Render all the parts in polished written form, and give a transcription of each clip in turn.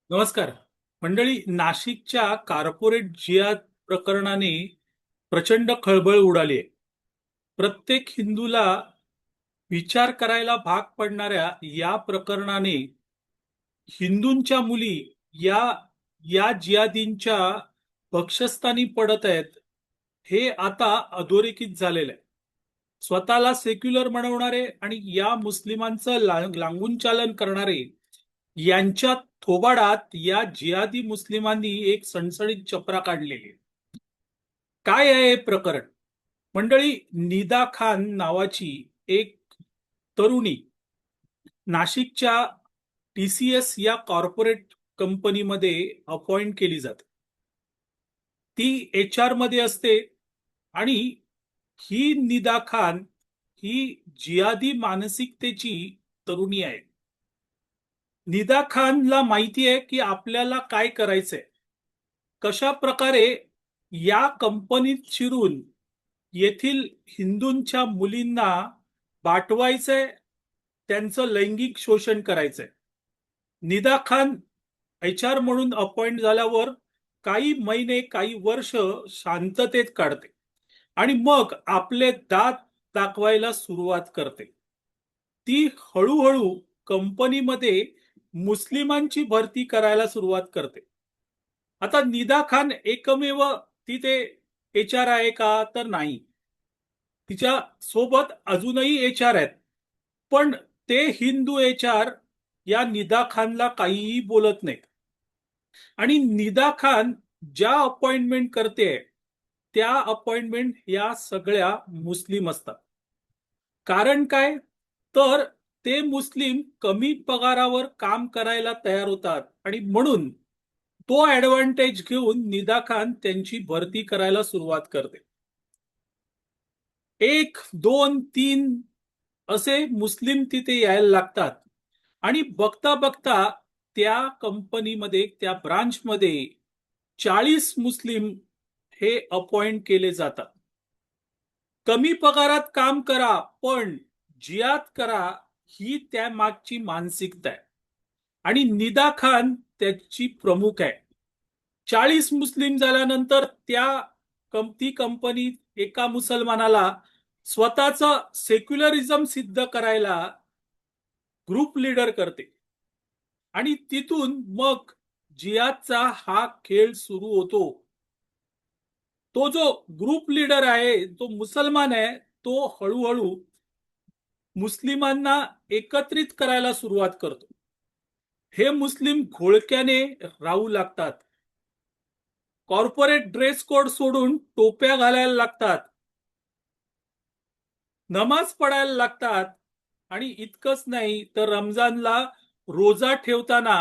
नमस्कार मंडळी. नाशिकच्या कॉर्पोरेट जिहाद प्रकरणाने प्रचंड खळबळ उडाली आहे. प्रत्येक हिंदूला विचार करायला भाग पडणाऱ्या या प्रकरणाने हिंदूंच्या मुली या या जिहादींच्या भक्षस्थानी पडत आहेत, हे आता अधोरेखित झालेलं आहे. स्वतःला सेक्युलर म्हणवणारे आणि या मुस्लिमांचं लांगून चालन करणारे यांच्या थोबाडात या जिहादी मुस्लिमांनी एक सणसणीत चपरा काढलेली आहे. काय आहे हे प्रकरण? मंडळी, निदा खान नावाची एक तरुणी नाशिकच्या TCS या कॉर्पोरेट कंपनीमध्ये अपॉइंट केली जाते. ती HR मध्ये असते आणि ही निदा खान ही जिहादी मानसिकतेची तरुणी आहे. निदा खानला माहिती आहे की आपल्याला काय करायचंय, कशा प्रकारे या कंपनीत शिरून येथील हिंदूंच्या मुलींना बाटवायचंय, त्यांचं लैंगिक शोषण करायचंय. निदा खान HR म्हणून अपॉइंट झाल्यावर काही महिने काही वर्ष शांततेत काढते आणि मग आपले दात दाखवायला सुरुवात करते. ती हळूहळू कंपनीमध्ये मुस्लिमांची भरती करायला सुरुवात करते. आता निदा खान एकमेव तिथे HR आहे का? तर नाही. तिच्या सोबत अजूनही HR आहेत, पण ते हिंदू HR या निदा खानला काहीही बोलत नाहीत. आणि निदा खान ज्या अपॉइंटमेंट करते त्या अपॉइंटमेंट या सगळ्या मुस्लिम असतात. कारण काय? तर ते मुस्लिम कमी पगारावर काम करायला तयार होतात आणि म्हणून तो ऍडव्हान्टेज घेऊन निदा खान त्यांची भरती करायला सुरुवात करते. एक दोन तीन असे मुस्लिम तिथे यायला लागतात आणि बघता बघता त्या कंपनीमध्ये, त्या ब्रांचमध्ये 40 मुस्लिम हे अपॉइंट केले जातात. कमी पगारात काम करा पण जिहाद करा, ही त्या मागची मानसिकता आहे आणि निदा खान त्याची प्रमुख आहे. 40 मुस्लिम झाल्यानंतर ती कंपनी एका मुसलमानाला स्वतःचं सेक्युलरिझम सिद्ध करायला ग्रुप लीडर करते आणि तिथून मग जिहादचा हा खेळ सुरू होतो. तो जो ग्रुप लीडर आहे, तो मुसलमान आहे, तो हळूहळू मुस्लिमांना एकत्रित करायला सुरुवात करतो. हे मुस्लिम घोळक्याने राहू लागतात. कॉर्पोरेट ड्रेस कोड सोडून टोप्या घालायला लागतात, नमाज पडायला लागतात आणि इतकंच नाही तर रमजानला रोजा ठेवताना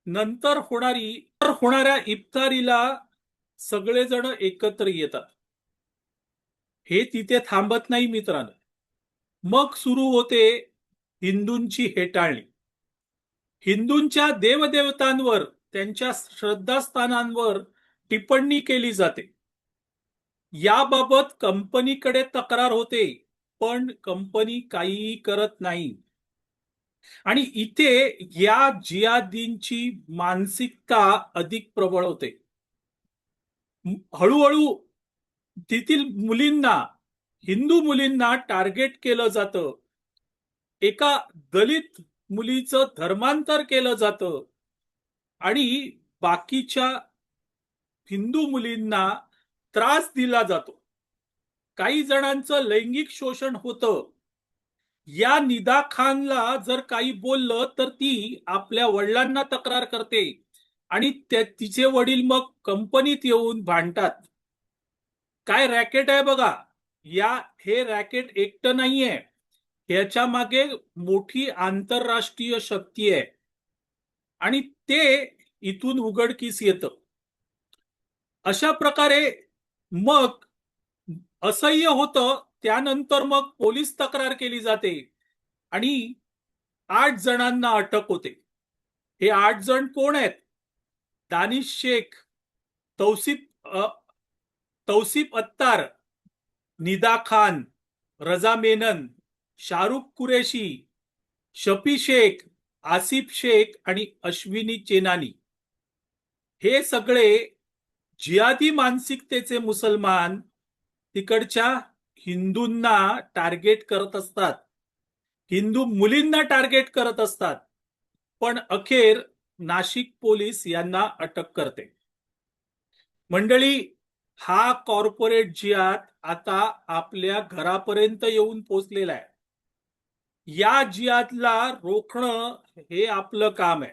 नंतर होणाऱ्या इफ्तारीला सगळेजण एकत्र येतात. हे तिथे थांबत नाही मित्रांनो. मग सुरू होते हिंदूंची हेटाळणी. हिंदूंच्या देवदेवतांवर, त्यांच्या श्रद्धास्थानांवर टिप्पणी केली जाते. याबाबत कंपनीकडे तक्रार होते, पण कंपनी काहीही करत नाही. आणि इथे या जिहादींची मानसिकता अधिक प्रबळ होते. हळूहळू तेथील मुलींना, हिंदू मुलींना टार्गेट केलं जातं. एका दलित मुलीचं धर्मांतर केलं जातं आणि बाकीच्या हिंदू मुलींना त्रास दिला जातो. काही जणांचं लैंगिक शोषण होतं. या निदा खानला जर काही बोललं तर ती आपल्या वडिलांना तक्रार करते आणि तिचे वडील मग कंपनीत येऊन भांडतात. काय रॅकेट आहे बघा. हे रॅकेट एकटं नाहीये, याच्या मागे मोठी आंतरराष्ट्रीय शक्ती आहे आणि ते इथून उघडकीस येतं. अशा प्रकारे मग असह्य होतं. त्यानंतर मग पोलीस तक्रार केली जाते आणि 8 जणांना अटक होते. हे 8 जण कोण आहेत? दानिश शेख, तौसिफ अत्तार, निदा खान, रजा मेनन, शाहरुख कुरेशी, शफी शेख, आसिफ शेख आणि अश्विनी चेनानी हे सगळे जिहादी मानसिकतेचे मुसलमान तिकडच्या हिंदूंना टार्गेट करत असतात, हिंदू मुलींना टार्गेट करत असतात. पण अखेर नाशिक पोलीस यांना अटक करते. मंडळी, हा कॉर्पोरेट जिहाद आता आपल्या घरापर्यंत येऊन पोचलेला आहे. या जिहादला रोखणं हे आपलं काम आहे.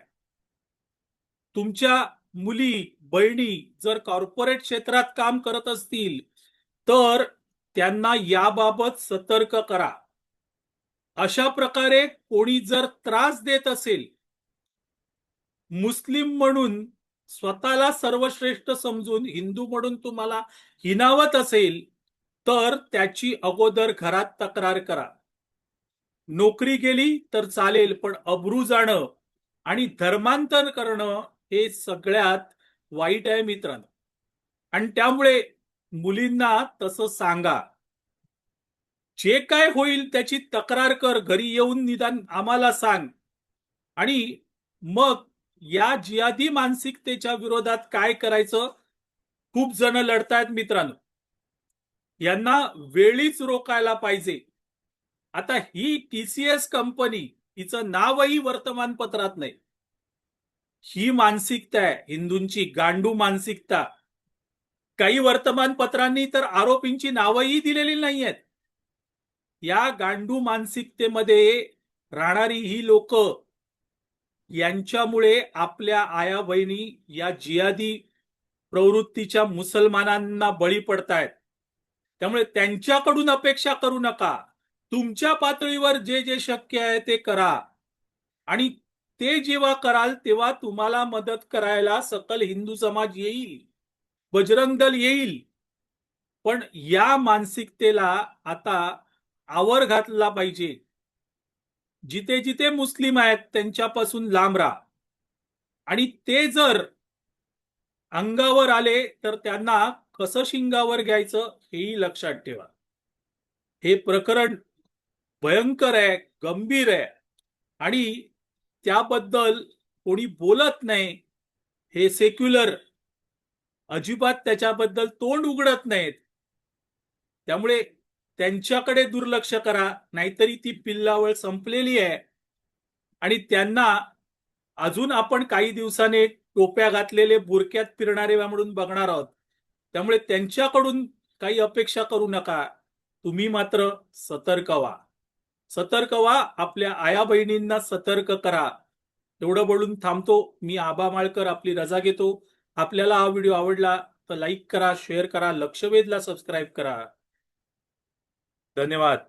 तुमच्या मुली बहिणी जर कॉर्पोरेट क्षेत्रात काम करत असतील तर त्यांना याबाबत सतर्क करा. अशा प्रकारे कोणी जर त्रास देत असेल, मुस्लिम म्हणून स्वतःला सर्वश्रेष्ठ समजून हिंदू म्हणून तुम्हाला हिनावत असेल तर त्याची अगोदर घरात तक्रार करा. नोकरी गेली तर चालेल, पण अब्रू जाणं आणि धर्मांतर करणं हे सगळ्यात वाईट आहे मित्रांनो. आणि त्यामुळे मुलींना तसं सांगा, जे काय होईल त्याची तक्रार कर, घरी येऊन निदान आम्हाला सांग. आणि मग या जिहादी मानसिकतेच्या विरोधात काय करायचं, खूप जण लढतायत मित्रांनो. यांना वेळीच रोकायला पाहिजे. आता ही TCS कंपनी, हिचं नावही वर्तमानपत्रात नाही. ही मानसिकता आहे हिंदूंची, गांडू मानसिकता. काही वर्तमानपत्रांनी तर आरोपींची नावही दिलेली नाही आहेत. या गांडू मानसिकतेमध्ये राहणारी ही लोक, यांच्यामुळे आपल्या आया बहिणी या जिहादी प्रवृत्तीच्या मुसलमानांना बळी पडतायत. त्यामुळे त्यांच्याकडून अपेक्षा करू नका. तुमच्या पातळीवर जे जे शक्य आहे ते करा. आणि ते जेव्हा कराल तेव्हा तुम्हाला मदत करायला सकल हिंदू समाज येईल, बजरंग दल येईल. पण या मानसिकतेला आता आवर घातला पाहिजे. जिथे जिथे मुस्लिम आहेत त्यांच्यापासून लांब राहा. आणि ते जर अंगावर आले तर त्यांना कसं शिंगावर घ्यायचं हेही लक्षात ठेवा. हे प्रकरण भयंकर आहे, गंभीर आहे आणि त्याबद्दल कोणी बोलत नाही. हे सेक्युलर अजिबात त्याच्याबद्दल तोंड उघडत नाहीत. त्यामुळे त्यांच्याकडे दुर्लक्ष करा, नाहीतरी ती पिल्लावळ संपलेली आहे. आणि त्यांना अजून आपण काही दिवसांनी टोप्या घातलेले बुरक्यात फिरणारे म्हणून बघणार आहोत. त्यामुळे त्यांच्याकडून काही अपेक्षा करू नका. तुम्ही मात्र सतर्क व्हा. सतर्क व्हा, आपल्या आया बहिणींना सतर्क करा. एवढं बोलून थांबतो. मी आबा माळकर आपली रजा घेतो. आपल्याला हा व्हिडिओ आवडला तर लाईक करा, शेअर करा, लक्षवेधला सबस्क्राईब करा. धन्यवाद.